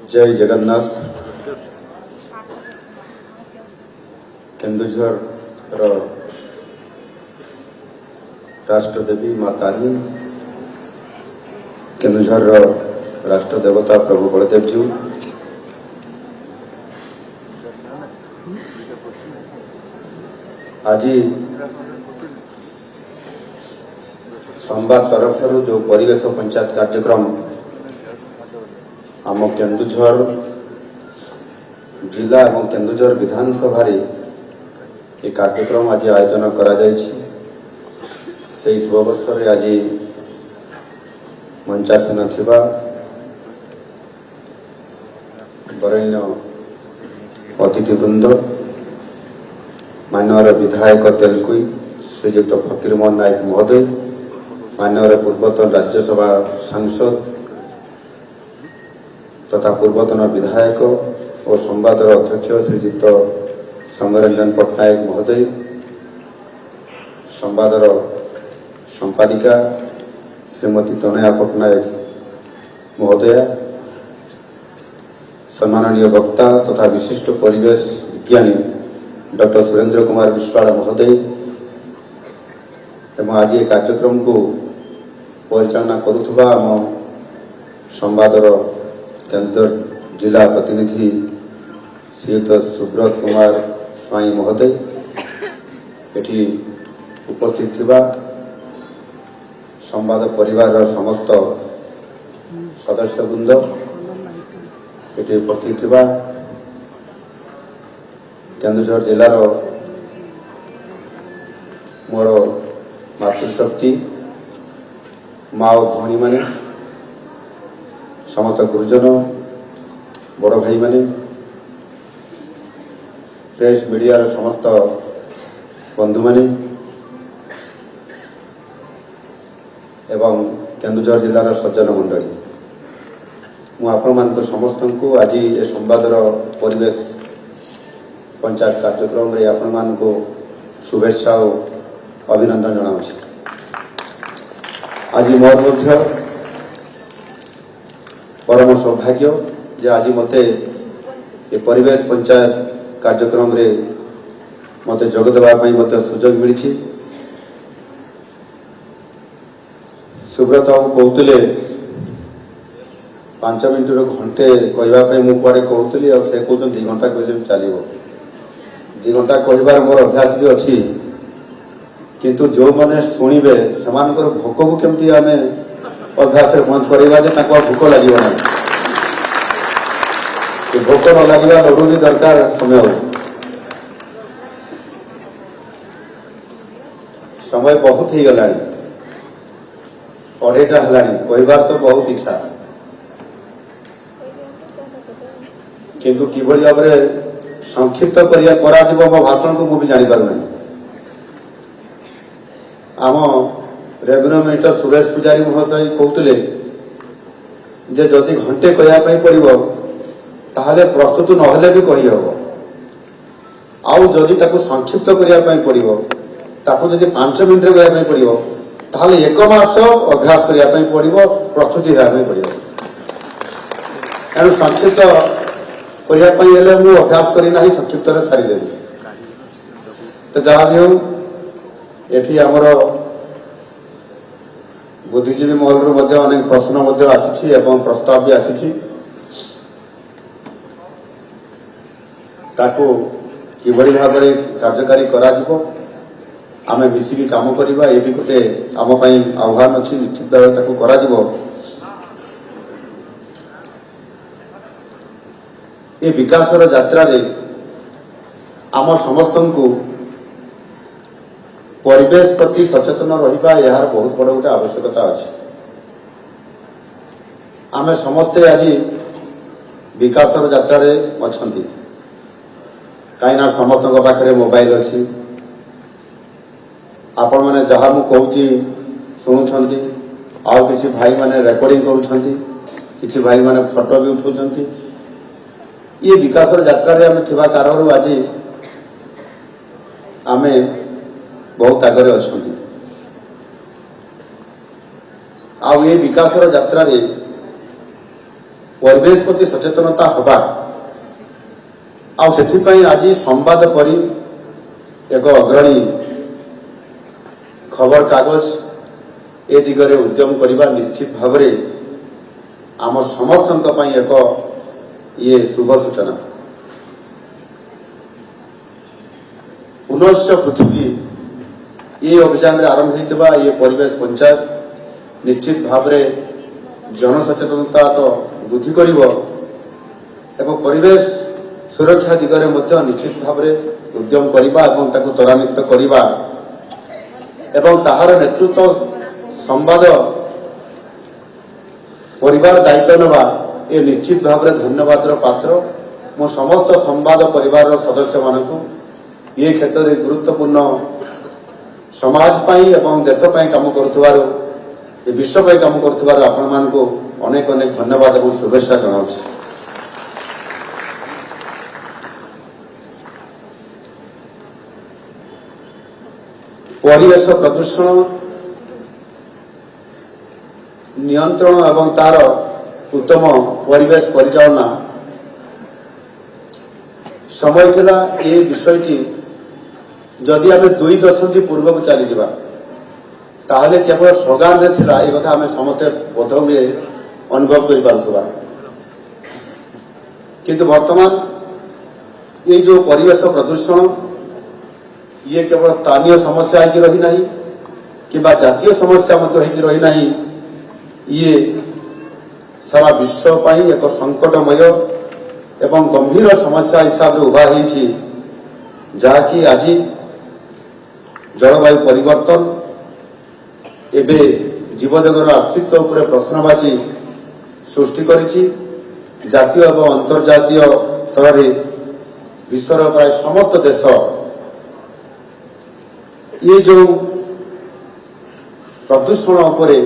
जय जगन्नाथ। केन्दुझर राष्ट्रदेवी माता केन्दुझर राष्ट्रदेवता प्रभु बलदेव जी आज संवाद तरफ जो परिवेश पंचायत कार्यक्रम आम केन्दुझर जिला एवं केन्दुझर विधानसभा ये कार्यक्रम आज आयोजन करा से शुभ अवसर आज मंचासीन थिबा बरेण्य अतिथिवृंद माननीय विधायक तेलकुई श्रीजुक्त फकीरमोहन नायक महोदय, माननीय पूर्वतन राज्यसभा सांसद तथा पूर्वतन विधायक और संवादर अध्यक्ष श्रीजुक्त समरंजन पट्टनायक महोदय, संवादर संपादिका श्रीमती तनया पट्टनायक महोदया, सम्माननीय वक्ता तथा विशिष्ट परिवेश विज्ञानी डॉक्टर सुरेंद्र कुमार विश्वाल महोदय एवं आज ये कार्यक्रम को परिचालना करुवा आम संवादर केन्दुझर जिला प्रतिनिधि श्रीयुक्त सुब्रत कुमार स्वाई महोदय, एठी उपस्थित थिबा संवाद परिवार समस्त सदस्यवृंद, एठी उपस्थित थिबा केन्दुझर जिलार मोर मातृशक्ति माँ और भौणी माने, समस्त गुरुजन बड़ भाई माने, प्रेस मीडिया समस्त बंधु माने एवं केन्दुझर जिलार सज्जन मंडली, मु आपण समस्त को आज ये संवादर परिवेश पंचायत कार्यक्रम रे आपण मान को शुभेच्छा और अभिनंदन जनाऊँ। आज मोर मध्य परम सौभाग्य जे आज मते ये परिवेश पंचायत कार्यक्रम रे मते जोग देबा पई मते सुजोग मिलिछि। सुब्रत बाबू कहते 5 मिनिट घंटे कहवाई मुझे कुआड़े कहती और से कहते 2 घंटा कहले चलो 2 घंटा कहबार मोर अभ्यास भी अच्छी, किंतु जो मैंने शुणे से भोक को केमती आम अभ्यास बंद करवा भोक लगे ना, भोक न लगे लडू भी दरकार समय समय बहुत ही गला 2:30 है कहबार तो बहुत इच्छा, किंतु किभली भाव में संक्षिप्त करा मो भाषण को मुझे जानी पारना। आम रेवेन्यू मिनिस्टर सुरेश पुजारी महोदय कहते जे जदि घंटे कहवाई पड़ो ताहले प्रस्तुत नहले भी कहीहब, आउ जदि ताकू संक्षिप्त करने पड़ो ताकू जदि 5 मिनिट कहवाई पड़ो ताहले 1 मास अभ्यास करने पड़ो, प्रस्तुति होगा पड़ो। तेणु संक्षिप्त करने मुझे अभ्यास करना संक्षिप्त सारीदेवी। तो जहाँ भी हो एठी आमर बुद्धिजीवी महल अनेक प्रश्न आसी एवं प्रस्ताव भी आसी ताकू किभली भाव में कार्यकारी करा आमे मिसिकी काम करवा, ये भी गोटे आम आह्वान अच्छी निश्चित भाव ताकू करा ये विकासर यात्रा रे आम समस्त को परिवेश प्रति सचेतन रहिबा यार बहुत बड़ गोटे आवश्यकता अच्छी। आम समस्ते आज विकासर यात्रा रे अछंती, कहीं समस्त पाखे मोबाइल अच्छी, आपण मैंने जहाँ मु कहूँ शुणुंट, आउ किसी भाई माने रेकर्डिंग करुँच, किसी भाई माने फोटो भी उठाउछंती। ये विकासर यात्रा रे आम थिबा कारण आज आमे बहुत आगे अच्छा। आउ ये विकासर यात्रा रे परिवेश प्रति सचेतनता हवा आ सेथिपाई आज संवाद परी एक अग्रणी खबर कागज ए दिगरे उद्यम करने निश्चित भाव आम समस्त एक ये शुभ सूचना। पुनश्च पृथ्वी ये अभियान आरंभ होता ये परिवेश पंचायत निश्चित भाव जनसचेतनता तो वृद्धि करिव एवं परिवेश सुरक्षा दिगरे निश्चित भाव उद्यम करवा एवं ताकु त्वरान्वित करवा एवं ताहार नेतृत्व संवाद परिवार दायित्व नवा ये निश्चित भाव धन्यवाद पात्र मो समस्त संवाद परिवार सदस्य मानकु ये क्षेत्र में गुरुत्वपूर्ण समाज पाई एवं देश पाई काम करुवार ये विश्व पाई काम करुवार आपण मानकु अनेक अनेक धन्यवाद एवं शुभेच्छा जनाउछि। परिवेश प्रदूषण नियंत्रण एवं तार उत्तम परिवेश परिचालना समय थिला ये विषयटी जदि आम 2 दशंधि पूर्व को चली जावा ताहले केवल स्लोगान रे थिला ए कथा आम समते बोधम अनुभव कर पारुथबा किंतु वर्तमान ये जो परिवेश प्रदूषण ये केवल स्थानीय समस्या है रही नहीं कि जातीय समस्या रही नहीं ये सारा विश्व पाई एक संकटमय एवं गंभीर समस्या हिसाब से उभा होती जहाँकि आज जलवायु परिवर्तन एबे जीवजगर अस्तित्व उपर प्रश्नवाची सृष्टि करिछि। जातीय एवं अंतर्जातीय स्तर में विश्वर प्राय समस्त देश ये जो प्रदूषण उपरे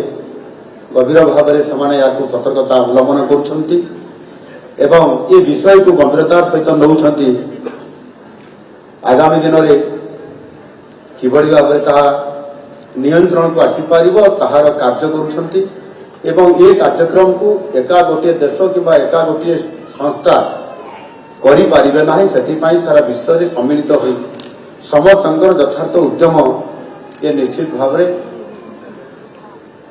गभीर भाव में से सतर्कता अवलंबन करुछंती एवं ये विषय को गंभीरतार सहित नौछंती आगामी दिन में किभली भाव में नियंत्रण को आसीपार ताहार कार्य करुछंती एवं ये कार्यक्रम को एका गोटे देश किंवा एका गोटे संस्था करि पारिबे नाही सेथिपाई सारा विश्व में सम्मिलित होई समस्त यथार्थ उद्यम ये निश्चित भाव में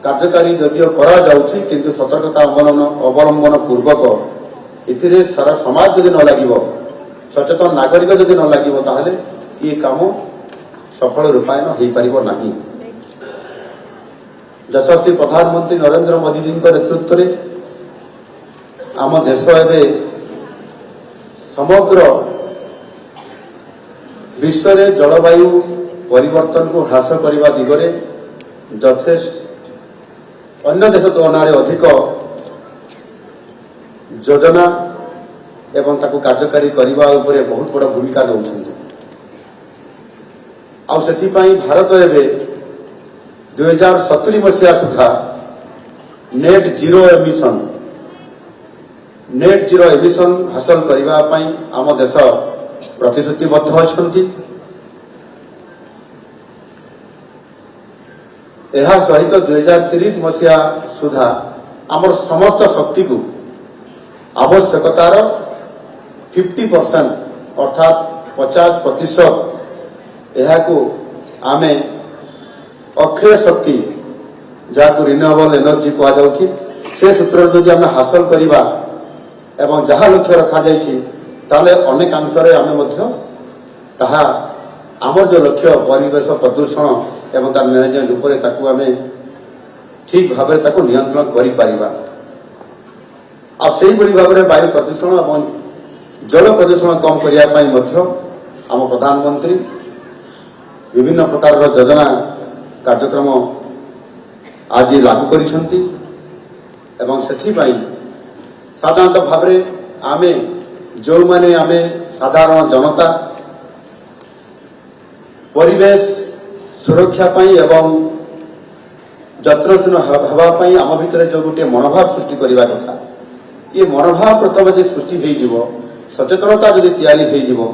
कार्यकारी जदिव करा जाउछि किंतु सतर्कता अवलंबन पूर्वक इथिरे सारा समाज जदि न लागिबो सचेतन नागरिक जदि न लागिबो ताहले ये काम सफल रूपायन हो पारिबो नाही। यशस्वी प्रधानमंत्री नरेंद्र मोदी जी नेतृत्व में आम देश एवं समग्र विश्व में जलवायु परिवर्तन को ह्रास करने दिगरे यथेष्ट अन्य देश तुलना में अधिक योजना एवं ताकू कार्यकारी करने उपरे बहुत बड़ा भूमिका नौछंती। आउ सेथिपाई भारत एवं 2070 मसीहा सुधा नेट जीरो एमिशन हासिल करने आम देश प्रतिश्रुतिबद्ध अछंती। यह सहित 2030 मसीहा सुधा आमर समस्त शक्ति को आवश्यकतार 50% अर्थात 50% यह आमे अक्षय शक्ति जहाँ रिन्यूएबल एनर्जी कहुच्छी से सूत्र जदि आम हासिल करवा एवं जहाँ लक्ष्य रखा ताले अनेकांश आम आमर जो लक्ष्य परिवेश प्रदूषण एवं तार मैनेजमेंट उपरे ताकू आम ठीक भाव में नियंत्रण कर पारिबा। आ से भाव में वायु प्रदूषण और जल प्रदूषण कम करने आम प्रधानमंत्री विभिन्न प्रकार योजना कार्यक्रम आज लागू करिसेंती एवं सेथिपाई साधारणतः भाव में आमे जो माने आमे साधारण जनता परिवेश सुरक्षा पाई एवं यत्नशील हवापाई आम भितर जो गोटे मनोभाव सृष्टि करने कथा ये मनोभाव प्रथम जो सृष्टि हो सचेतनता जदि तैयारी हो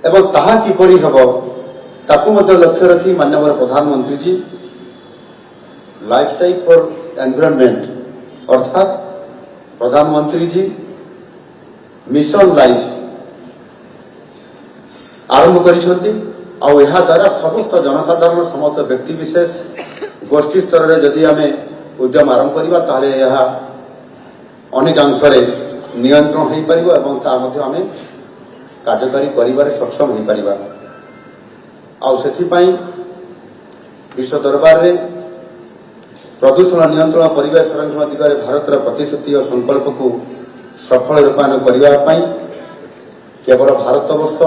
एवं ताहा किपरि हब ताकू लक्ष्य रखी माननीय प्रधानमंत्री जी लाइफस्टाइल फॉर एनवायरनमेंट अर्थात प्रधानमंत्री जी मिशन लाइफ आरंभ करिसेंती आउ एहा द्वारा समस्त जनसाधारण समस्त व्यक्ति विशेष गोष्ठी स्तर रे जदि आमे उद्यम आरंभ करिबा ताले एहा अनेक अंशरे नियंत्रण होई परिबो एवं ता मध्ये आमे कार्यकारी करिबारे सक्षम होई परिबा आउ सेथि पई विश्व दरबार रे प्रदूषण नियंत्रण परिवेश संरक्षण दिगरे भारतर प्रतिश्रुति और संकल्प को सफल रूपायन करने केवल भारतवर्ष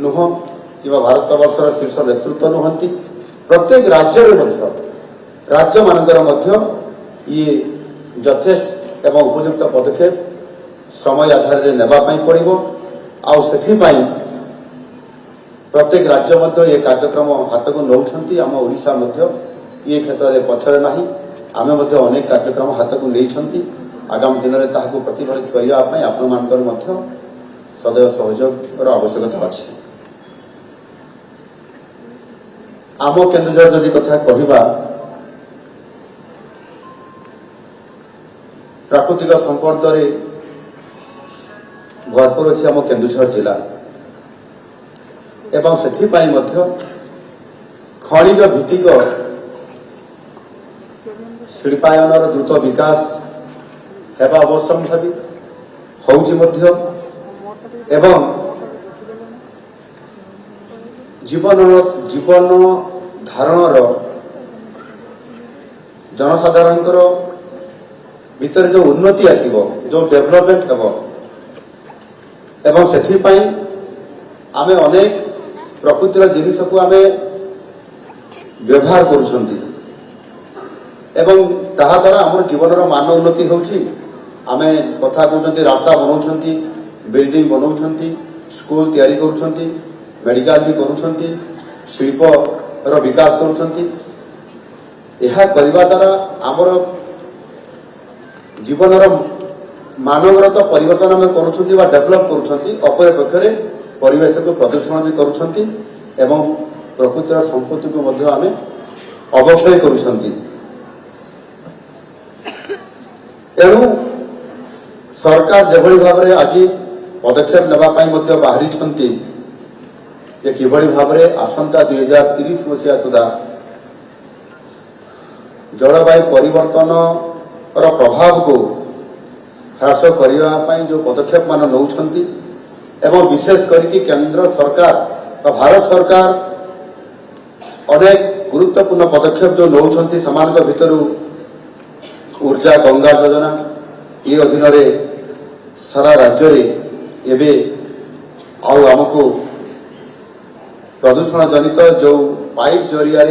नुह कि भारतवर्षर शीर्ष नेतृत्व नुहति प्रत्येक राज्य मानकर ये यथेष्ट एवं उपयुक्त पदक्षेप समय आधार में नेबाई पड़ो आउ से प्रत्येक राज्य ये कार्यक्रम हाथ को नौकरी आम ओडिशा ये क्षेत्र में पछरे ना आम अनेक कार्यक्रम हाथ को नहीं आगामी दिन में ताकू प्रतिफलित करने आपण मानकर सदैव सहयोग आवश्यकता अच्छी आम केन्दुझर जदि कथा कहवा प्राकृतिक संपद भरपूर अच्छी आम केन्दुझर जिला एवं से खनिज भित्तिक शिल्पायन द्रुत विकास हेबा अवश्यम्भावी होउछि एवं जीवन धारणर जनसाधारण भीतर जो उन्नति आसीबो जो डेवलपमेंट हेबो एवं सेथि पई आमे अनेक प्रकृतिर जिनिस को आमे व्यवहार करूछंती एवं ताहा द्वारा आम जीवन मान उन्नति होउछि आमे कथा कहउछंती रास्ता बनाउछंती बिल्डिंग बनाउछंती स्कूल तैयारी करूछंती मेडिकल भी करूछंती शिल्प रो विकास करूछंती यह करबा द्वारा आमर जीवन मानवर तो परिवर्तन आम करूछंती बा डेवलप करूछंती अपर पक्षरे परिवेश को प्रदूषण भी करूछंती एवं प्रकृतिर संपत्ति को मध्य आमे अवक्षय करूछंती एणु सरकार जेभଳି भाବରେ ଆଜି पदक्षेप नेबा पाई मध्य बाहरी छंती जे किभଳି भाବରେ आसंता 2030 मसिया सुधा जलवायु परिवर्तन और प्रभाव को ह्रास करने पाई जो पदक्षेप मान नौछंती एवं विशेष करके केंद्र सरकार भारत सरकार अनेक गुरुत्वपूर्ण पदक्षेप जो नौछंती समानक भितरु ऊर्जा गंगा योजना ये अधीन सारा राज्य रे एबे आउ आमको प्रदूषण जनित जो पाइप जरिया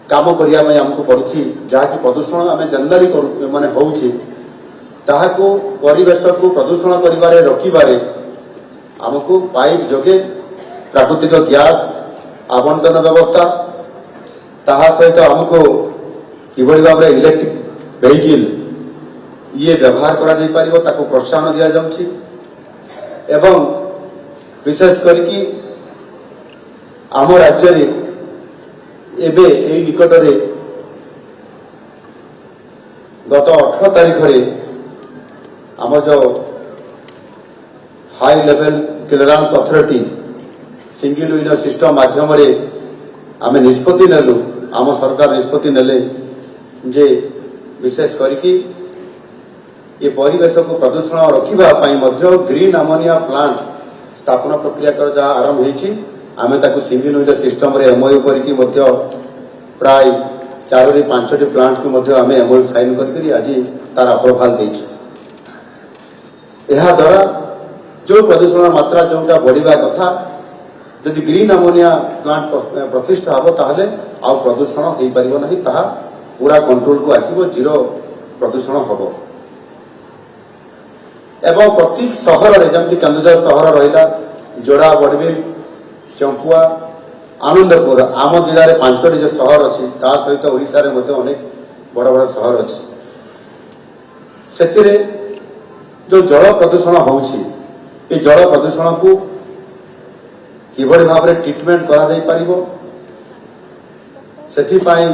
काम करने आमको पड़ुछि जहाँकि प्रदूषण आम जनरली माने होउछि ताहाको परिवेश को प्रदूषण करिबारे रखिबारे आमको पाइप जोगे प्राकृतिक गैस आवंटन व्यवस्था ताहा सहित आमको किभଳି भाବରେ इलेक्ट्रिक वेहिकल ये व्यवहार करा जाई परिबो ताको प्रोत्साहन दिया जाउछि एवं विशेष करके आम राज्य रे एबे एई निकट रे गत 18 तारीख रे आम जो high level clearance authority single window system माध्यम रे आमे निष्पत्ति नेलु आम सरकार निष्पत्ति नेले जे विशेष करके ये परिवेश को प्रदूषण रखिबा पाई मध्य ग्रीन अमोनिया प्लांट स्थापना प्रक्रिया कर जहाँ आरंभ होइछि आमे ताकु सिंगल विंडो सिस्टम रे एमओयू करके मध्य प्राय 4 ରୁ 5ଟି प्लांट को मध्य आमे एमओयू साइन करके आज तार अप्रूवल देछि एहा द्वारा जो प्रदूषण मात्रा जोटा बढ़िबा कथा यदि ग्रीन अमोनिया प्लांट प्रतिष्ठा हम ताहले आ प्रदूषण हो पारिबो नाही ताहा पूरा कंट्रोल को आसीबो जीरो प्रदूषण हम एवं प्रत्येक सहर रे जमती केन्दुझर सहर रहिला जोड़ा बड़बिल चंपुआ आनंदपुर आम जिले में 5टी जो सहर अच्छी ता सहित ओडिशा रे मध्य अनेक बड़ बड़ सहर अच्छी से जो जल प्रदूषण होउछि ये जल प्रदूषण को किभଳି भाବରେ ट्रीटमेंट करा जाई परिबो सेथि पाई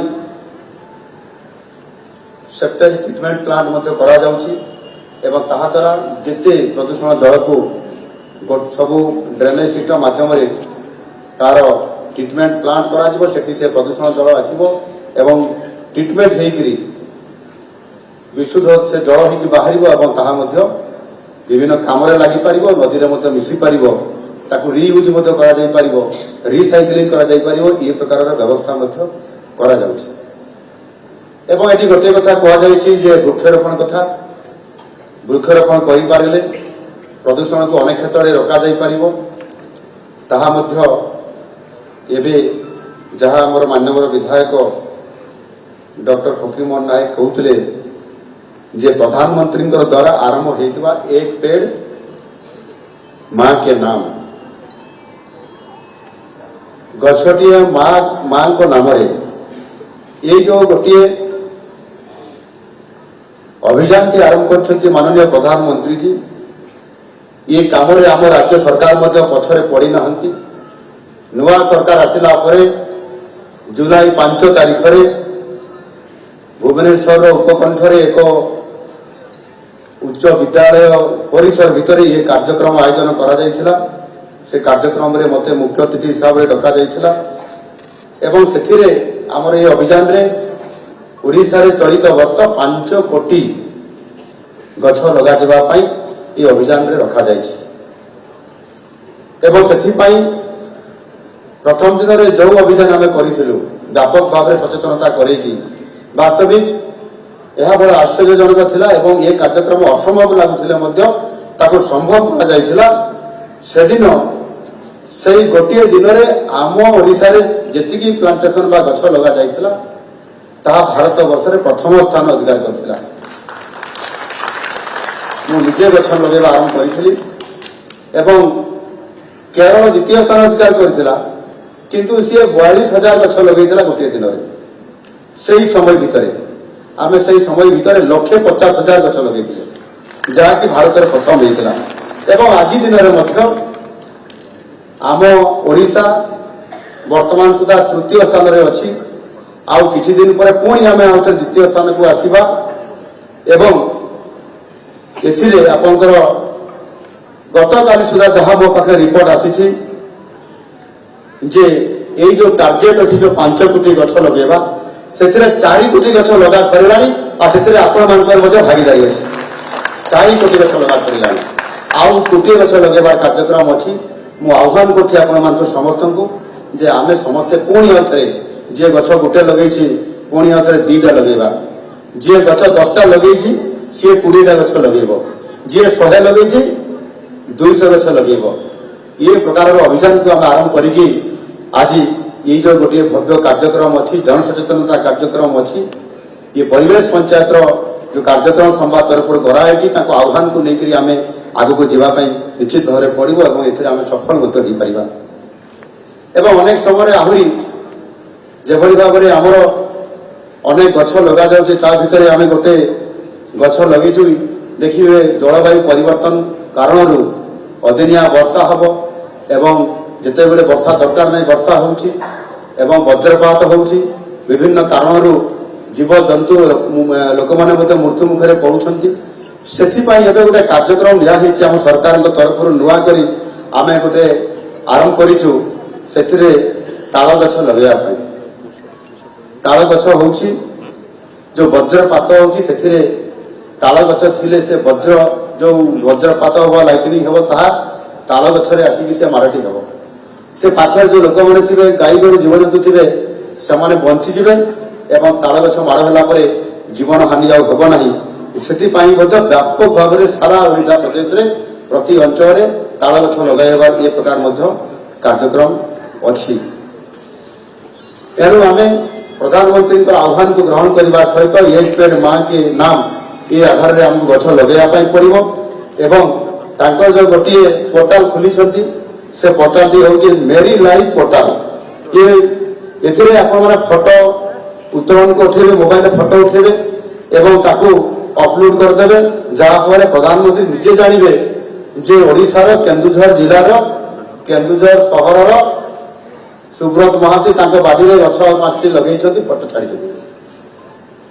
सेप्टेज ट्रिटमेंट प्लांट मध्य करा जाउछि एवं ताहा द्वारा जेते प्रदूषण जल को सबू ड्रेनेज सिस्टम माध्यम तार ट्रिटमेंट प्लांट करा जिवो सेठी से प्रदूषण जल आसीबो एवं ट्रिटमेंट हेकरी विशुद्ध से जल होगी बाहर एवं ताहा मध्य विभिन्न काम लगी पार नदी में मिसी पार ताकू रियूज करा जाई पारिबो रिसाइक्लिंग करा जाई पारिबो ये प्रकार व्यवस्था मध्य करा जाउछि एवं एटी गोटे कथा कहा जाइछि जे वृक्षारोपण कथा वृक्षारोपण करि पारिले प्रदूषण को अनेक क्षेत्र में रोका जाई पारिबो ताहा मध्य एबे जहाँ आमर माननीय विधायक डॉक्टर फकीरमोहन नायक कहते जे प्रधानमंत्री द्वारा आरंभ होइतबा एक पेड़ माँ के नाम गछटिए माँ को नाम ये जो गोटे अभियान टी आरंभ कर माननीय प्रधानमंत्री जी ये काम आम राज्य सरकार पछरे पड़ी नहंती नुआ सरकार आसिला परे जुलाई 5 तारीख रे भुवनेश्वर उपकंठरे एक उच्च विद्यालय परिसर भितर ये कार्यक्रम आयोजन करा जायथिला से कार्यक्रम रे मते मुख्य अतिथि हिसाब रे डका जायथिला एवं सेथिरे हमर ये अभियान रे ओडिसा रे चलित वर्ष 5 कोटी गछ लगा जिबा पई ये अभियान रे रखा जायछि एवं सेथि पई प्रथम दिन में जो अभियान आम करूँ व्यापक भाव में सचेतनता करेगी वास्तविक यह बड़ा आश्चर्यजनक थिला एवं ये कार्यक्रम असंभव लगुले संभव करा सेदिन से गोटे दिन में आम ओडिशा रे जेतिकी प्लांटेशन बा गछ लगा जाइथिला ताहा भारत वर्ष रे प्रथम स्थान अधिकार करथिला मु निजे गछ लगेबा आरंभ करिथिली एवं केरल द्वितीय स्थान अधिकार करथिला किंतु सी 42,000 गछ लगे गोटे दिन में से समय भितर आम से समय भितर 1,50,000 गछ लगे जहाँकि भारत में प्रथम होता एवं आज दिन में आम ओडिशा वर्तमान सुधा तृतीय स्थान में अच्छी आउ किछि दिन पर पुणी आम द्वितीय स्थान को आसवा एवं एथिरे आपनकर गतकाली सुधा जहाँ मो पाखे रिपोर्ट आसी जे ये जो टार्गेट अच्छी जो 5 कोटी गछ लगेगा से 4 कोटी गछ लगा सर भागीदारी अच्छी 4 कोटी गछ लगा सर आउ कोटी गछ लगेबार कार्यक्रम अच्छी मु आह्वान कर समस्त को जे आमे समस्ते पुणी अथरे जे गछ गोटे लगे पुणी अथरे 2टा लगेगा जी गछ 10टा लगे सी 20टा गछ लगेब जी 100 लगे 200 गछ लगेब ये प्रकार अभियान को आम आरंभ करिकी आज ये जो गोटे भव्य कार्यक्रम अच्छी जन सचेतनता कार्यक्रम अच्छी ये परिवेश पंचायत जो कार्यक्रम संवाद तरफ कराई आह्वान को लेकर आम आग को जावाई निश्चित भाव में पड़ो और आम सफल हो पार एवं अनेक समय आहरी जो भाव में आमर अनेक गछ लगा जाते आम गोटे गछ लगे देखिए जलवायु परिवर्तन कारण अदिनिया वर्षा हम एवं जिते बड़े वर्षा दरकार नहीं वर्षा होउछि एवं वज्रपात होउछि विभिन्न कारणरू जीव जंतु लोक माने मृत्यु मुखरे पड़ुछंती सेथिपाई एबे गोटे कार्यक्रम लिया हेछि हम सरकार तरफ नुआ करी आमे गोटे आरंभ करिछु सेथिरे ताल गछ लगेया पई ताल गछ होउछि जो वज्रपात होउछि सेथिरे ताल गछ थिले से वज्र जो वज्रपात हो लाइटनिंग हो ताहा ताल गछरे आसिकी से मारटी हो से पाखे जो लोक मैंने थे गाई गोरु जीवजंतु थे से बंचीजे एवं ताल गछ माड़ है जीवन हानि आउ हम ना से व्यापक भाव में सारा ओडिशा प्रदेश में प्रति अंचल ताल गछ लगाइबार ये प्रकार कार्यक्रम अच्छी एणु आम प्रधानमंत्री आह्वान को ग्रहण करने सहित एक पेड़ माँ के नाम ये आधार में आमको गछ लगे पड़ो एवं तांकर जो गोटे पोर्टाल खोली से पोर्टाल टी हूँ मेरी लाइफ पोर्टाल ये फोटो उत्तोलन को उठेबे मोबाइल फोटो उठेबे एवं ताकू अपलोड करदे जहाँफल प्रधानमंत्री निजे जानवे जे ओडिशार केन्दुझर जिलार केन्दुझर सहर सुब्रत महाती बाड़ी में गछ 5टी लगे फोटो छाड़ी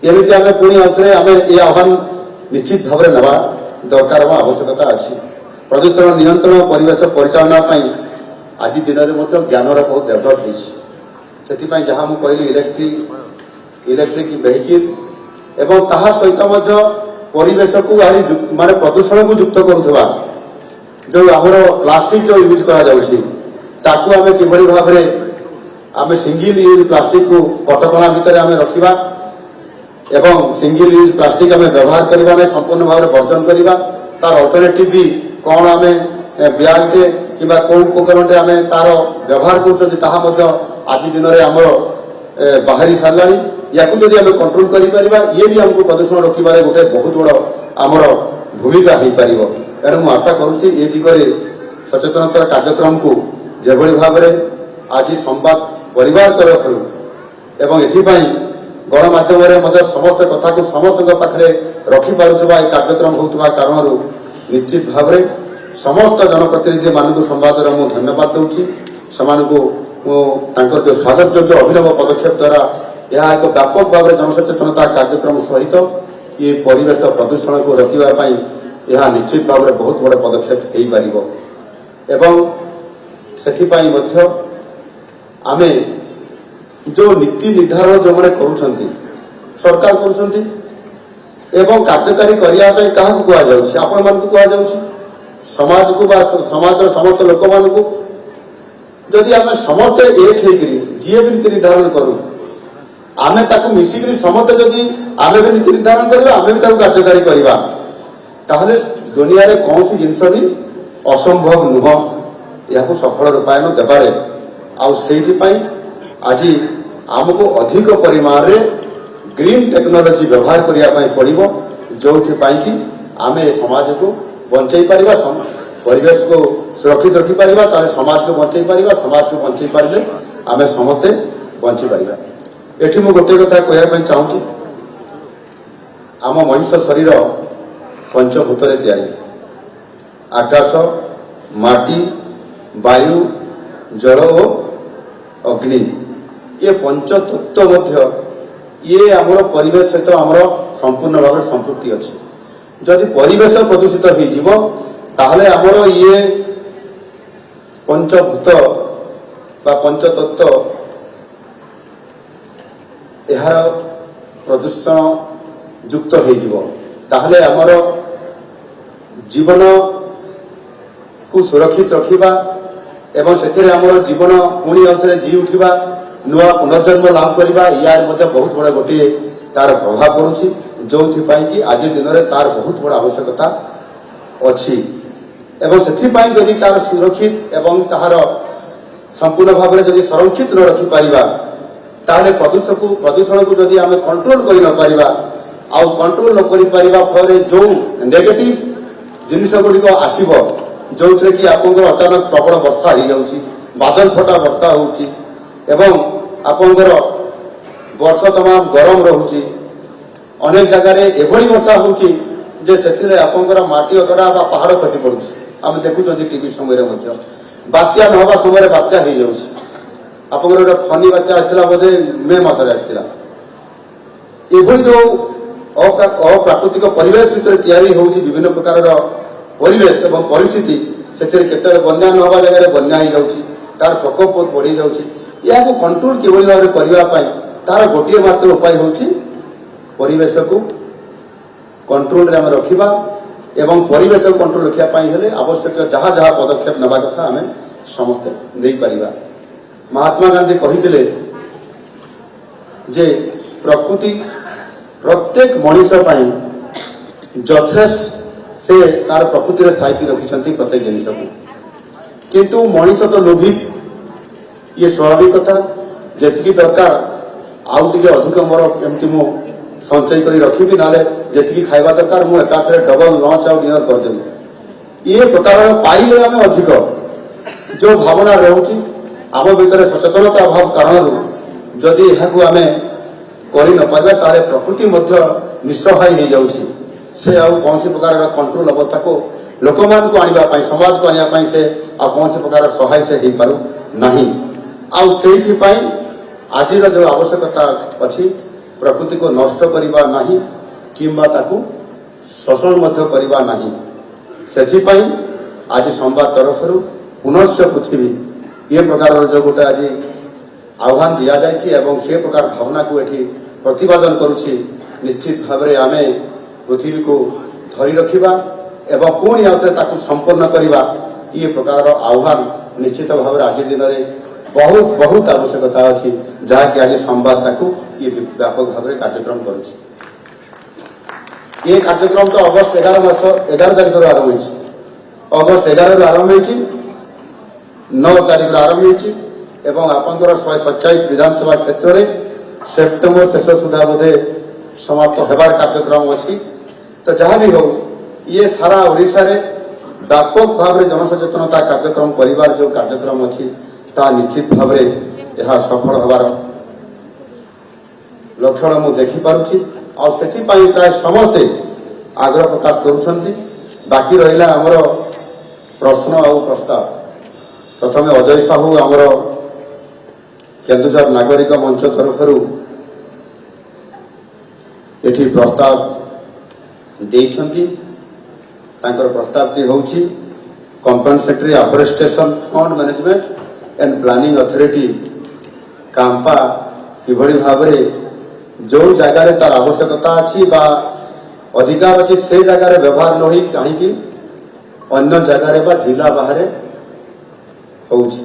केमिति आमे पुणी आउथरे आमे ए आह्वान निश्चित भाव नेबा दरकार व आवश्यकता अछि। प्रदूषण नियंत्रण परिवेश परिचालना पई आज दिन में ज्ञानर बहुत डेभलप होती जहाँ मुझे कहली इलेक्ट्रिक वेहिकल एवं ताहा सहित परिवेश को माने प्रदूषण को युक्त करुवा जो आमर प्लास्टिक जो यूज कराकू आम कि भाव आम सिंगल यूज प्लास्टिक को कटकणा भितर आम रखा एवं सिंगल यूज प्लास्टिक आम व्यवहार करने संपूर्ण भाव में वर्जन करवा तार अल्टरनेटिव भी कौन आम ब्यागे कि कौ उपकरण आम तार व्यवहार कर आज दिन में आमर बाहरी सारा या आम कंट्रोल कर ये भी आमको प्रदूषण रोकबार गोटे बहुत बड़ आमर भूमिका हो पार। तेणु मुझे आशा करुँची ये दिगरे सचेतनता कार्यक्रम को जो भाव में आज संवाद परिवार तरफ एवं एथपाई गणमाध्यम समस्त कथा को समस्त पाखे रखिपारुवा कार्यक्रम होता कारण निश्चित भाव में समस्त जनप्रतिनिधि मानक संवाद मुझे धन्यवाद दूसरी जो स्वागत योग्य अभिनव पदक्षेप द्वारा यह एक व्यापक भाव में जनसचेतनता कार्यक्रम सहित ये परिवेश प्रदूषण को रोकने यह निश्चित भाव में बहुत बड़ पदक्षेप हो पार एवं से आम जो नीति निर्धारण जो मैंने कर सरकार कर कार्यकारी करने क्या कहुच्छी आपण मान कहुच्छी समाज को समाज समस्त लोक मान जदि आम समस्ते एक जी भी नीति निर्धारण करूँ आम मिसिक समस्ते जदि आम भी नीति निर्धारण करवा आम भी कार्यकारी करवा ताहले दुनिया रे कौन सी जिनस भी असंभव नुह यह सफल रूपायन देवारे आज आमको अधिक परिमाण रे ग्रीन टेक्नोलोजी व्यवहार करने पड़ो जो कि आम समाज को बंचाई पारिबा परिवेश को सुरक्षित रखिपर ताले समाज को बंचाई पारिबा समाज को बंचाई पारे आम समस्ते बंची पारिबा। एठी मु गोटे कथा कहया चाहूँगी आम मनुष्य शरीर पंचभूत तैयारी आकाश माटी वायु जल और अग्नि ये पंचतत्व मध्य ये आमर परिवेश सहित आमर संपूर्ण भाव संपृक्ति अच्छी जदि परिवेश प्रदूषित हो ताहले आमर ये पंचभूत बा पंचतत्व यार प्रदूषण युक्त हो ताहले आमर जीवन को सुरक्षित रखिबा एवं से आमर जीवन पुणी आउथरे जी उठिबा नुआ पुनर्जन्म लाभ करवा यार मध्य बहुत बड़ा गोटे तार प्रभाव पड़ुछि जो कि आज दिन में तार बहुत बड़ा आवश्यकता अच्छी एवं से जदि तार सुरक्षित एवं तार संपूर्ण भाव में जदि संरक्षित न रखिपर ताहले प्रदूषण को जदि आम कंट्रोल कर न पारिबा आउ कंट्रोल न कर फल जो नेगेटिव जिनिस गुड़िक आसब जो थे कि आपंकर अचानक प्रबल वर्षा हो जाऊँगी बादल फटा वर्षा होउची एवं आपंकर वर्ष तमाम गरम रोचे अनेक जगार एभली वर्षा होउची जे से आपंकर माटी अतड़ा पहाड़ खसी पड़ुछि आम देखुं टीवी समय बात्या न हवा समय बात्या हो जाऊँगी आपंकर गोटे फनी बात्या आसला बोधे मे मसरे आसला एभली जो अप्राकृतिक परिवेश भितर तैयारी होउछि विभिन्न प्रकार परिवेश एवं परिस्थिति से केतरे बन्या न हवा जगह बन्या हो जाऊँगी तार प्रकोप बहुत बढ़ी जाऊँगी या कंट्रोल किभली भाव करने तार गोटे मात्र उपाय होउछि परिवेश को कंट्रोल रे रखा एवं परिवेश को कंट्रोल रखापी आवश्यक जहाँ जहाँ पदक्षेप नवा कथा आम समस्ते दे पारिबा। महात्मा गांधी कहिथिले जे प्रकृति प्रत्येक मनीष यथेष्ट से तार प्रकृति साइती रखिछंती प्रत्येक जिनिस को किंतु मनीष तो लोभी ये स्वाभाविक कथा जी दरकार आउ टे अधिक मोर एमती मु संचय कर रखी ना जी खावा दरकार मुझे एकाथरे डबल लंच आउ डिनर करदेवी ये प्रकार पाइले आम अधिक जो भावना रोचे आम भीतर सचेतनता अभाव कारण जदि यह आम कर न पारिबा प्रकृति निस्सहाय हो जाऊँगी से आउ कौन प्रकार कंट्रोल अवस्था को लोक मान को आने समाज को आने से आ कौन प्रकार सहाय से हो पारू नहीं आज जो आवश्यकता अच्छी प्रकृति को नष्ट करवा नहीं किंबा ताकू शोषण मध्य करवा नहीं सेथिपाई आज संवाद तरफ पुनश्च पृथ्वी ये प्रकार जो गोटे आज आह्वान दि जाए से प्रकार भावना को एठी प्रतिपादन करुछि निश्चित भाव में आमे पृथ्वी को धरी रखिबा एवं पुणी आउथे ताकू संपन्न करवा ये प्रकार आह्वान निश्चित भाव आज दिन में बहुत बहुत आवश्यकता अच्छी जहाँकि आज संवाद ताकू ये व्यापक भाव में कार्यक्रम करुछि ये कार्यक्रम तो अगस्त 11 तारिख आरंभ होइछि अगस्त 11 आरंभ होइछि 9 तारिख आरंभ होइछि एवं आपंकर 127 विधानसभा क्षेत्र में सेप्टेम्बर शेष सुधा बोधे समाप्त होबार कार्यक्रम अच्छी तो जहाँ भी हो ये सारा ओडिशा रे व्यापक भाव में जनसचेतनता कार्यक्रम परिवार जो कार्यक्रम अच्छी ता निश्चित भाव में यह सफल होबार लक्षण मु देखि पारुछि और सेथिपाई प्राय समस्ते आग्रह प्रकाश करुछंती बाकी रहिला हमर प्रश्न और प्रस्ताव प्रथम अजय साहू आमर केन्दुझर नागरिक मंच तरफ एठी प्रस्ताव देइछंती तांकर प्रस्तावटी होउछि compensatory afforestation fund management and planning authority CAMPA किभଳି भाबरे जो जगार तार आवश्यकता अच्छी बा अधिकार अच्छी से जगार व्यवहार न होई कहीं अन्य जगार बा जिला बाहर होउछि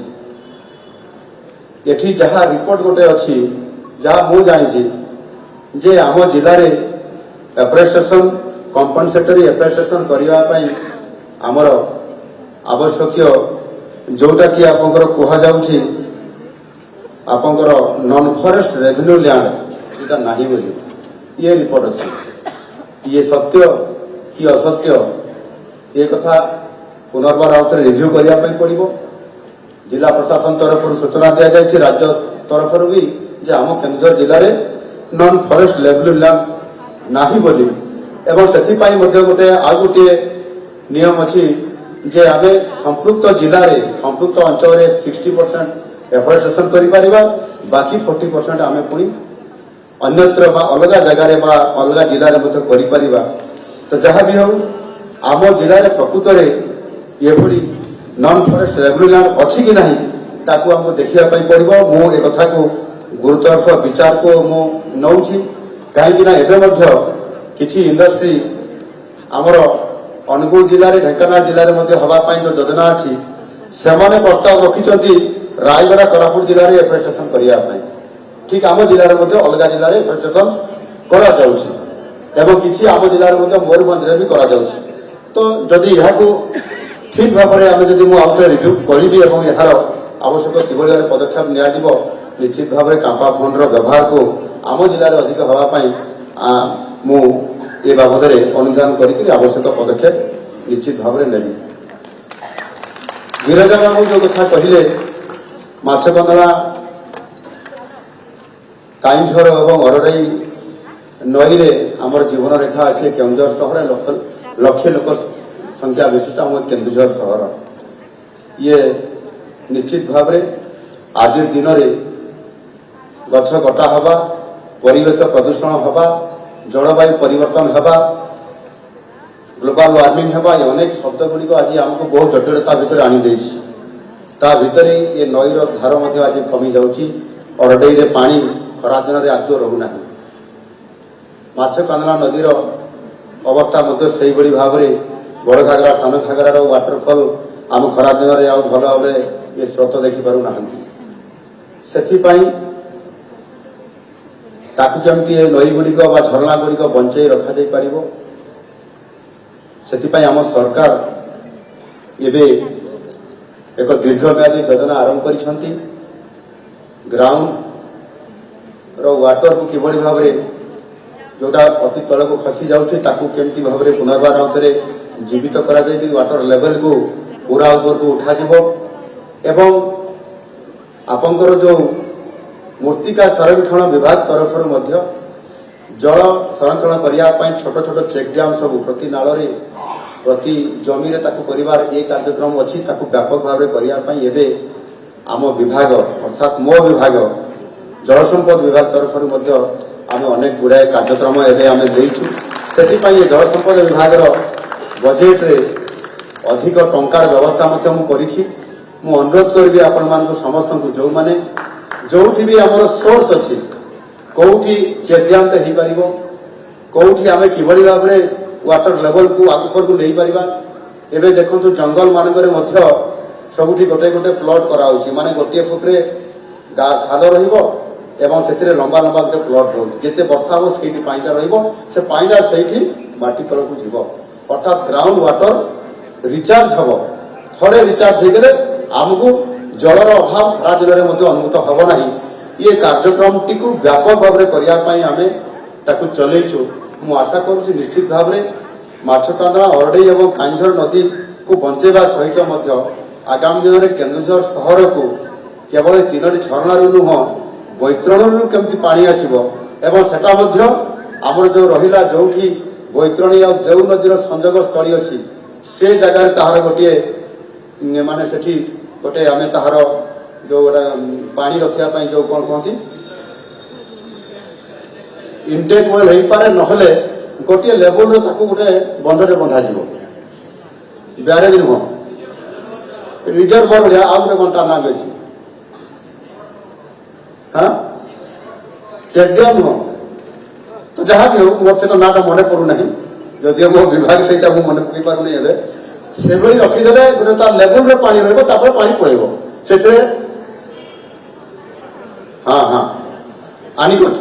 एठी जहाँ रिपोर्ट गोटे अच्छी जहाँ मु जानी जे आम जिले में एप्रेसिएशन कंपनसेटरी एप्रेसिएशन करने आमर आवश्यक जोटा कि आपंकर कह जाउछि आपंकर नॉन फॉरेस्ट रेवेन्यू लैंड इटा नहीं बोली ये रिपोर्ट अच्छी ये सत्य कि असत्य ये कथा पुनर्बार आउट रिव्यू करने पड़ो जिला प्रशासन तरफ सूचना दि जाए राज्य तरफ भी जे आम केन्दुझर जिले में नॉन फॉरेस्ट रेवेन्यू लैंड नहीं बोली एवं सेथिपाई मध्य गोटे आ गोटे नियम अच्छी जे आम संपृक्त जिले में संपृक्त अंचल 60% एफोरेस्टेशन करिपारिबा बाकी 40% आम पुणी अन्यत्र बा अलग जगार बा अलग जिले में करिपारिबा तो जहाँ भी हो आम जिले में प्रकृत में ये नॉन फॉरेस्ट रेवेन्यू लैंड अच्छी कि नहीं ताकू हमको देखा पड़ो मु एक कथा को गुरुत्व सह विचार को मु नौछि कहीं एवं किछि इंडस्ट्री आमर अनुगुल जिले में ढेंकानाल जिले में हवापाई जो योजना अच्छी से प्रस्ताव रखिंट रायगड़ा कोरापुट जिले में एप्रेसिएशन करने ठीक आम जिले में अलग जिले में एप्रेसिएशन कर आम जिले में मयूरभंज में भी कर तो जदि यहाँ ठीक भाव में आम जब मुझे रिव्यू करी यार आवश्यक कि पदक्षेप निजी निश्चित भाव में कांपा फंड व्यवहार को आम जिले में अधिक हाँपाई मु ये बाबद अनुधान करके आवश्यक पदक्षेप निश्चित भाव में नेबी गिरजा बाबू जो कथा कहले माछकंदला काइंझर और अरड़ई नई रे आमर जीवन रेखा अच्छे केन्दुझर सहर लक्ष लोक संख्या विशिष्ट आम केन्दुझर सहर ये निश्चित भाव में आज दिन में गछ कटा हवा परिवेश प्रदूषण हवा जलवायु परिवर्तन हवा ग्लोबल वार्मिंग हवा ये अनेक शब्द गुड़िक आज आमको बहुत जटिलता भितर आनी भितर ये नईर धार आज कमी जाऊँगी अरडई रे पानी खरा दिन में आदौ रहूना माछकंदला नदीर अवस्था से भाव में बड़ घागरा सान घागरार वाटरफल आम खरा दिन में आउ भल भाव ये स्रोत देखिपार ना ताकू केमती नई गुड़िक झरना गुड़िक बंचाई रखा जाई पारिबो सेथिपाई आम सरकार एबे एक दीर्घम्यादी योजना आरंभ करिसंती ग्राउंड रो वाटर को किभଳି भाबरे जोटा अति तल को खसी जाउछि ताकू केमती भाबरे पुनर्बार आउतरे जीवित करा जाई कि वाटर लेवल को पूरा ऊपर को उठा जिवो एवं आपनकर जो मूर्तिका संरक्षण विभाग तरफ जल संरक्षण करने छोट छोट चेक डैम सब प्रति नाल प्रति जमी कर कार्यक्रम अच्छी व्यापक भाव करने आम विभाग अर्थात मो विभाग जल संपद विभाग तरफ आम अनेक गुड़ाए कार्यक्रम एवं देचु से जल संपद विभाग बजेट्रे अधिक टंकार व्यवस्था मु अनुरोध करी आपण मान समस्त को जो माने जो भी आमर सोर्स अच्छी कौटी चेक डैम हो पार कौटी आम कि भाव में वाटर लेवल को आगे को नहीं पारिबा एबे देखो जंगल मानक सबुठी गोटे गोटे प्लट कराऊँ माने गोटे फुट्रे खाल रहिबो एवं से लंबा लंबा गोटे प्लट रोज जिते वर्षा हम से पाटा से पाटा से माटी तल को जीव अर्थात ग्राउंड वाटर रिचार्ज हम थे रिचार्ज होगले आमको जलर अभाव खरा दिन में अनुभूत हम ना ये कार्यक्रम टी व्यापक भाव में करने चलैचु मु आशा करुँच निश्चित भाव में माछकांदरा अरडई और कांझर नदी को बंचेवा सहित आगामी दिन में केन्दुझर सहर को केवल 3टी झरणार नुह बैतरणु केमती पानी आसब एवं सेटा आमर जो रहा जो कि बैतरणी और देव नदीर संजोग स्थली अच्छी से जगार ताहार गोटे माने सेठी गोटे आमे ताहार जो गोटा पानी रखा जो कौन कहती इनटेक वेल हो पारे नहले गोटे लेवल गोटे बंधटे बंधा ब्यारेज नुह रिजर्वर भाया आ गए कौन तार नाम अच्छी हाँ चेक डैम नुह तो जहाँ भी हो मोर से नाटा मन पड़ूना जदि मो विभाग से मन पकई पारूनी से रखीदे गोटे तार लेवल पानी रहा पानी पड़ेब से हाँ हाँ आनिकट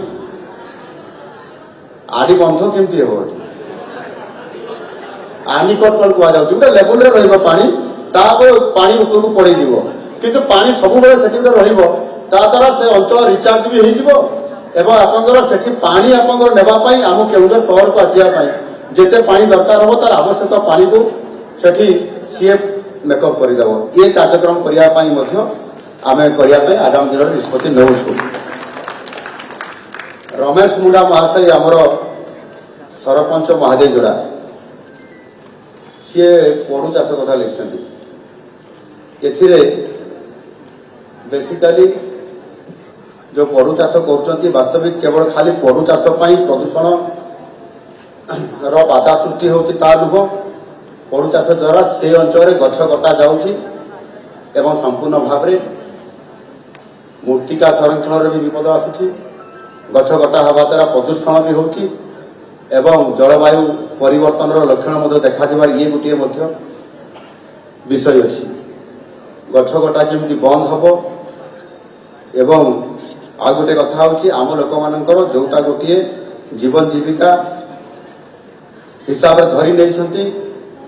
आड़ी बंध केमती हे आनिकट कल कह गोटे लेवल रहा पानी पानी उपरको पड़े किंतु पानी सब से द्वारा से अंचल रिचार्ज भी हो एवं से पानी आपनापी आम केन्दुझर सहर को आसवाई जिते पानी दरकार हम तार आवश्यक पानी को सेठी सी मेकअप करदेव ये कार्यक्रम करने आम करने आगामी दिन में निष्पत्ति नौ रमेश मुंडा महाशय आमर सरपंच महादेव जोड़ा सी पड़ू चाष कथा लिखिं बेसिकाली जो पड़ू चाष कर वास्तविक केवल खाली पड़ू चाष प्रदूषण बाधा सृष्टि होती नुह पड़ू चाष द्वारा से अंचल गछ कटा जाऊँगी संपूर्ण भाव में मूर्तिका संरक्षण भी विपद आसूँ गछ कटा हवा द्वारा प्रदूषण भी होती जलवायु परिवर्तन लक्षण देखा ये गोटे विषय अच्छी गछ कटा केमती बंद हम एवं आ गोटे कथा आम लोक मानकर जोटा गोटे जीवन जीविका हिसाब से धरी नहीं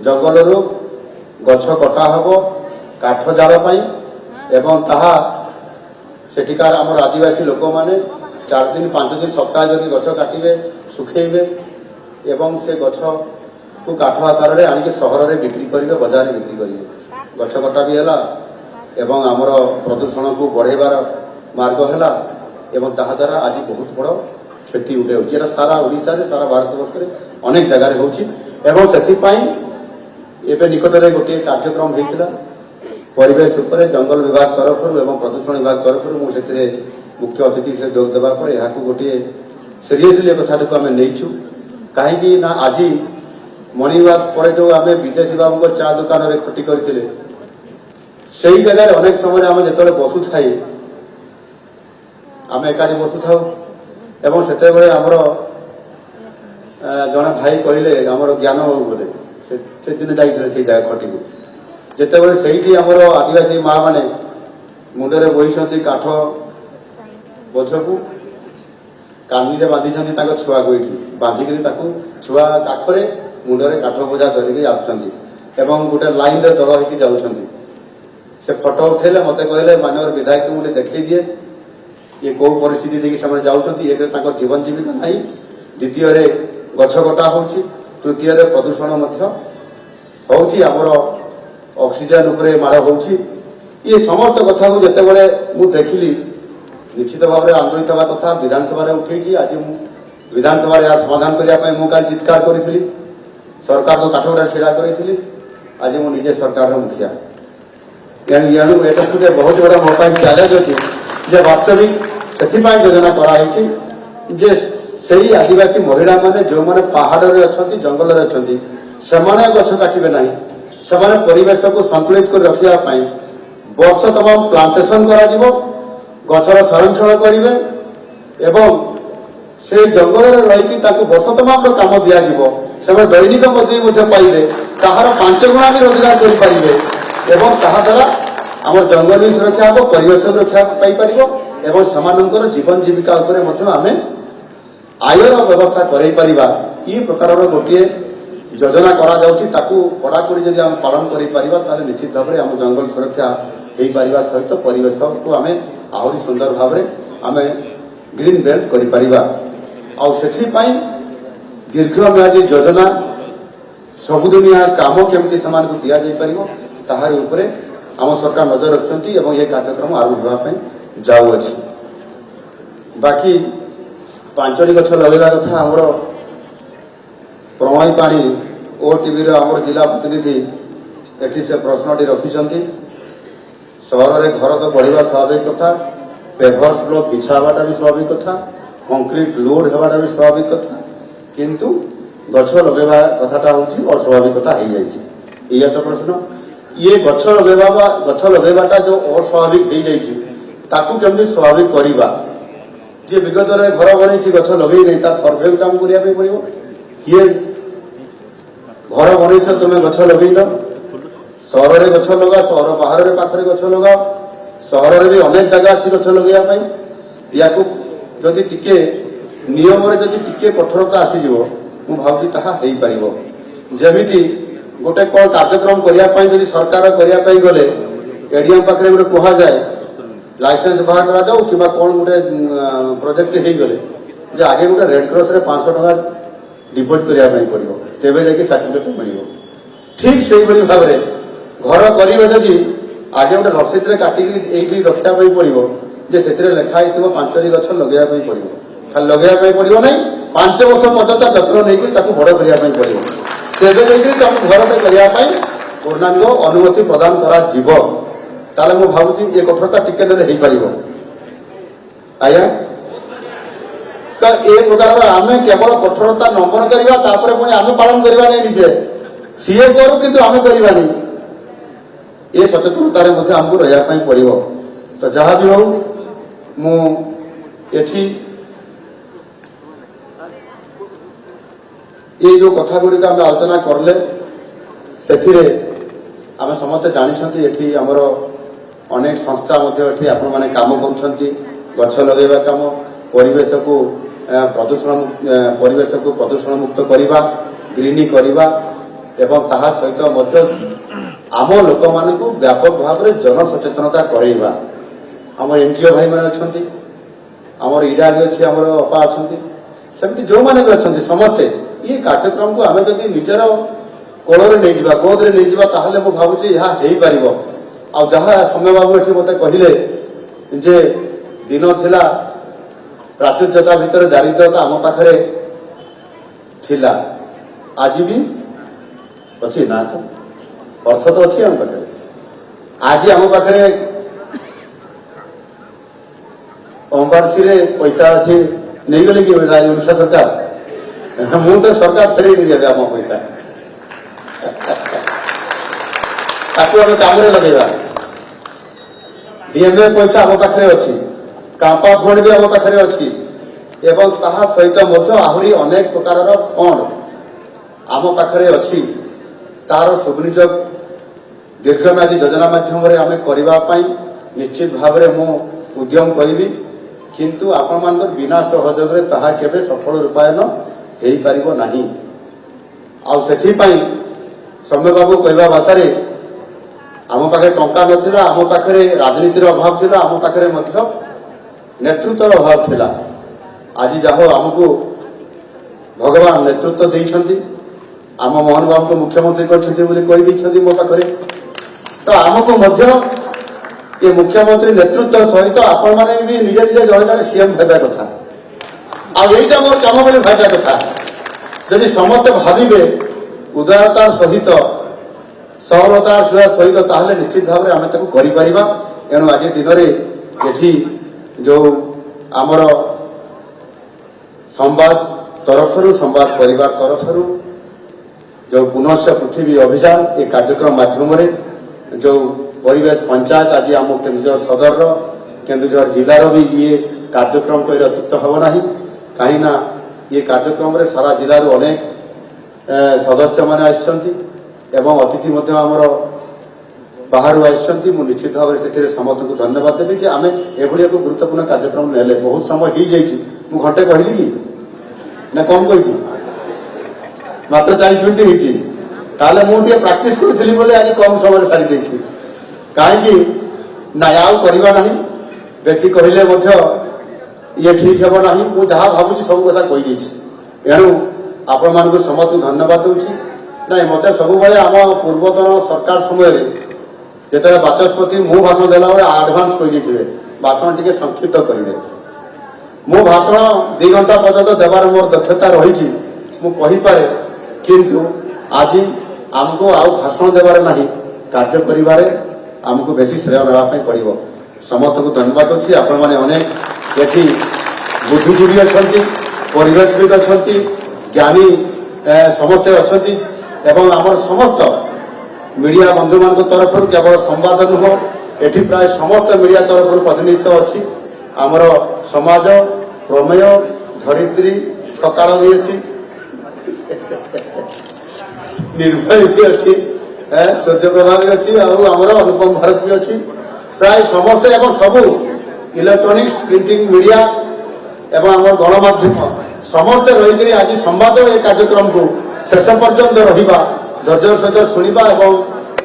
जंगल गछ कटा हम काठ जाल एवं ताहा सेठिकार आमर आदिवासी लोक माने 4 दिन 5 दिन सप्ताह जदि गछ काटे सुखेबे एवं से गछ को काठ आकार में आणिक सहर में बिक्री करेंगे बजार में बिक्री करेंगे गछ कटा भी है एवं आमर प्रदूषण को बढ़ेबार मार्ग है एवं ताहा द्वारा आज बहुत बड़ क्षति उठे हो सारा ओडिशा रे सारा भारत वर्ष में अनेक जगार होपे निकट में गोटे कार्यक्रम होता परिवेश उपर जंगल विभाग तरफ एवं प्रदूषण विभाग तरफ मुझे मुख्य अतिथि से जोग देवा पर यह गोटे सीरियसली कथा को आम नहींचु कहीं ना आज मणिवास पर जो आम विदेशी बाबू चा दुकान में खटी करते से ही जगह अनेक समय आम जो बसु थाई आम एकाठी बसु था एवं से आमर जड़े भाई कहले आमर ज्ञान बाबू बोधे से दिन जाइए से जगह खटी को जिते से आमर आदिवासी माँ मैंने मुंडे बोई काठ बोझ को कानी बांधी छुआ को ये बांधिकी छुआ काखरे मुंडे काठ बोझा धरिकी आसुँच गोटे लाइन रे दल होगी जाऊँ से फटो उठेले मत कहले मानवर विधायक मुझे देखई दिए ये कौ परिस्थिति देखिए से जाऊँच एक जीवन जीविका ना द्वितीय गछ कटा हो तृतीय प्रदूषण होमर ऑक्सीजन उपरे माड़ हो समस्त कथा को जिते बड़े मुझे देखिली निश्चित भाव में आंदोलित हवा कथा विधानसभा उठे आज विधानसभा यार समाधान करने मुझे चित्कार करी सरकार को काठगड़ा छेड़ा करी आज मुझे सरकार मुखिया एणु एटा गोटे बहुत बड़ा मो चैलेंज अच्छी जे वास्तविक से योजना कराई जे सेही आदिवासी महिला माने जो माने पहाड़ रे अछंती जंगल रे अछंती सेमाने गछ काटिबे नाही सेमाने परिवेश को संतुलित कर रखिया पाई वर्ष तमाम प्लांटेशन करा जीवो गछर संरक्षण करिवे एवं से जंगल रे रही ताको वर्ष तमाम रो काम दिया जीवो से दैनिक मजूरी मुझे पाइबे ताहार 5 गुणा भी रोजगार कर पारिबे एवं ताहा द्वारा आम जंगल भी सुरक्षा हो परिवेश रक्षा पाई परिबो एवं समानंकर जीवन जीविका उपरे मध्य आमे आयर व्यवस्था करई परिबा ई प्रकार रो गोटिए योजना करा जाउची ताकू पड़ापड़ी जदि हम पालन करि परिबा ताले निश्चित भाबरे हम जंगल सुरक्षा हेई परिबा सहित परिवेश को आमे आहुरी सुंदर भाबरे आमे ग्रीन बेल्ट करि परिबा आ सेठी पई दीर्घम्यादी योजना सबुदिनिया काम केमती समान को दिया जाई परिबो ताहार उपरे आम सरकार नजर रखछंती एवं ये कार्यक्रम आरंभ होगा पई जाउ अछि बाकी 5टी गछ लगेगा कथा हमर प्रमय पाणी ओ टीवी रे हमर जिला प्रतिनिधि एठी से प्रश्नटी रखिछंती शहर रे घर तो बढ़िबा स्वाभाविक कथा पेवर्स ब्लॉक बिछावाटा भी स्वाभाविक कथा कंक्रीट लोड हेबाटा भी स्वाभाविक कथा किंतु गछ लगेबा कथाटा होची अस्वाभाविक कथा हे जाईछि इया तो प्रश्न ये गछ लगेबाटा जो अस्वाभाविक हे जाईछि ताकू केमति स्वाभाविक करिबा जे विगत रे घर बनेछि गछ लगेई नै ता सर्वे काम करिया पे पड़िबो ये घर बनेछ तुमे गछ लगेइलो शहर रे गछ लगा शहर बाहर रे पाखरे गछ लगा शहर रे भी अनेक जगह अछि गछ लगेया पई याकू जदि टिके नियम रे जदि टिके कठोरता आसी जिवो मु भाबुची ताहा हेई परिबो जेमिति गोटे कोन कार्यक्रम करिया पई जदि सरकार करिया पई गले एडीएम पाखरे गोटे कोहा जाय लाइसेंस बाहर करा जाऊ किबा कोन गोटे प्रोजेक्ट हेई गले जे आगे गोटे रेड क्रॉस रे 500 टका डिपोजिट करिया पई पड़िबो तेबे जाकी सर्टिफिकेट मिलिबो ठीक सेही बली भाबरे घर करिवे जदि आगे गोटे रसीद रे काटी एठी रखिया पई पड़िबो जे सेतिरे लेखा आइथिबो 5टी गछ लगेया पई पड़िबो खाली लगेया पई पड़िबो नै 5 वर्ष पर्यंत जत्र नै कि ताकू बड़ करिया पई पड़िबो तेबे जाकी तुम घर रे करिया पई पूर्णांग अनुमति प्रदान करा जीवो ताले मु भाबुची ए कठोरता टिके नेले हेई परिबो आया तो ए प्रकार आमे केवल कठोरता नंबर करिबा तापर पुनी आमे पालन करिबा नै निजे सीए करू किंतु आमे करिबा नै ए सचेतनता रे मध्ये हमको रहया पई पड़िबो तो जहाँ भी हो मु एठी ये जो कथा गुड़िक आम आलोचना करले सेथिरे आम समस्ते जानी एठी हमर अनेक संस्था मध्ये एठी आपण माने काम करूछंती गछ लगेबा काम परिवेश को प्रदूषण मुक्त करिबा ग्रीनी करिबा एवं ताहा सहित मध्ये आम लोक मान को व्यापक भाव में जन सचेतनता करैबा आम एनजीओ भाई मैंने अच्छा आमर इडा भी अच्छी आम अपा अच्छा सेमती जो मैंने भी अच्छा समस्ते ये कार्यक्रम को आम जब निजर कोलरे नहीं जावा गोदरे नहीं जावा ताहले मु भाबुची यहा हेई परिबो आ जहा समय बाबू एठी मते कहिले जे दिन थिला प्राचुर्यता भितर दारिद्रता आम पाखरे थिला आज भी अच्छी ना तो अर्थ तो अच्छी आम पाखरे आज आम पाखरे अम्बासी रे पैसा अच्छी नहीं गले कि ओडिशा सरकार मु तो सरकार फेरे देबे आम पैसा ताकू आम काम लगेगा डीएमए पैसा आम पाखे अच्छी कांपा फंड भी आम पाखे अच्छी एवं ताहा सहित आहरी अनेक प्रकार फंड आम पाखे अच्छी तार सुविनियोग दीर्घम्यादी योजना माध्यम आम करने निश्चित भाव में मु उद्यम करी किंतु आपण मान बिना सहयोग में ताहा केबे सफल रूपायन हो पारिबो नाही आ सेठी पई समय बाबू कहवा भाषा आम पाखे टंका नथिला आम पाखे राजनीतिर अभाव थिला आम पाखे नेतृत्वर अभाव थिला आज जाहो आमको भगवान नेतृत्व देइछंती आम मोहन बाबू को मुख्यमंत्री करछंती बोली कहि देइछंती मो पाखरे तो आमको मध्य ये मुख्यमंत्री नेतृत्व सहित आपण माने भी निजे निजे जड़े जड़े सीएम भाबा कथा आ एटा मोर काम बोली भाबा कथा यदि समस्त भाविबे उदारतार सहित सरलतार सहित ताहले निश्चित भाव में आम ताको करि परिबा एणु आज दिन में ये जो आमर संवाद तरफरु संवाद परिवार तरफरु जो पुनश्च पृथ्वी अभियान ये कार्यक्रम माध्यम जो परिवेश पंचायत आज आम केन्दुझर सदर केन्दुझर जिलार भी ये कार्यक्रम कह अत्युक्त हम ना कहीं ये कार्यक्रम रे सारा जिलू अनेक सदस्य मैंने एवं अतिथि आमर बाहर आसछन्ति मु निश्चित भाव से समस्त को धन्यवाद देवी कि आम एभली एक गुरुत्वपूर्ण कार्यक्रम नेले बहुत समय हो जाइए मु घंटे कहली कि ना कम कही मात्र 40 मिनिट होती ताले मुझे प्राक्टिस करी बोले आज कम समय सारी देछि कहीं ना आउ करवा ना बेसी कहले ये ठीक हे ना मुझे जहाँ भावुँ सब कथा कही एणु आपण मान समस्त धन्यवाद दूसरी ना मत सब आम पूर्वतन सरकार समय जिते बाचस्पति मु भाषण देला आडभांस कही भाषण टी संक्षिप्त करेंगे मो भाषण 2 घंटा पर्यंत देवार मोर दक्षता रही मुझे किंतु आज आमको आउ भाषण देवार ना कार्य करिबारे आमको बेसी श्रेय नापी पड़ो समस्त को धन्यवाद अच्छी आपण मैंने अनेक ये बुद्धिजीवी अच्छा परिवेशविद अच्छा ज्ञानी समस्ते अच्छा आम समस्त मीडिया बंधु मान तरफ केवल संवाद नुह एठी प्राय समस्त मीडिया तरफ प्रतिनिधित्व अच्छी आमर समाज प्रमेय धरित्री सकाल भी अच्छी निर्भय भी अच्छी सूर्यप्रभा भी अच्छी आमर अनुपम भारत भी अच्छी प्राय समस्ते एवं सबू इलेक्ट्रोनिक्स प्रिंटिंग मीडिया एवं आम गणमाध्यम समस्ते रही आज संवाद ये कार्यक्रम को शेष पर्यंत रहा धैर्य सहित शुणा और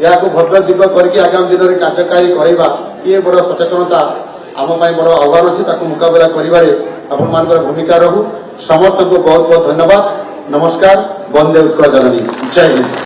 या भव्य दिव्य करके आगामी दिन में कार्यकारी करवा ये बड़ सचेतनता आम बड़ आह्वान अच्छी मुकाबला कर भूमिका रहू समस्त को बहुत बहुत धन्यवाद नमस्कार वंदे उत्कल जननी जय हिंद।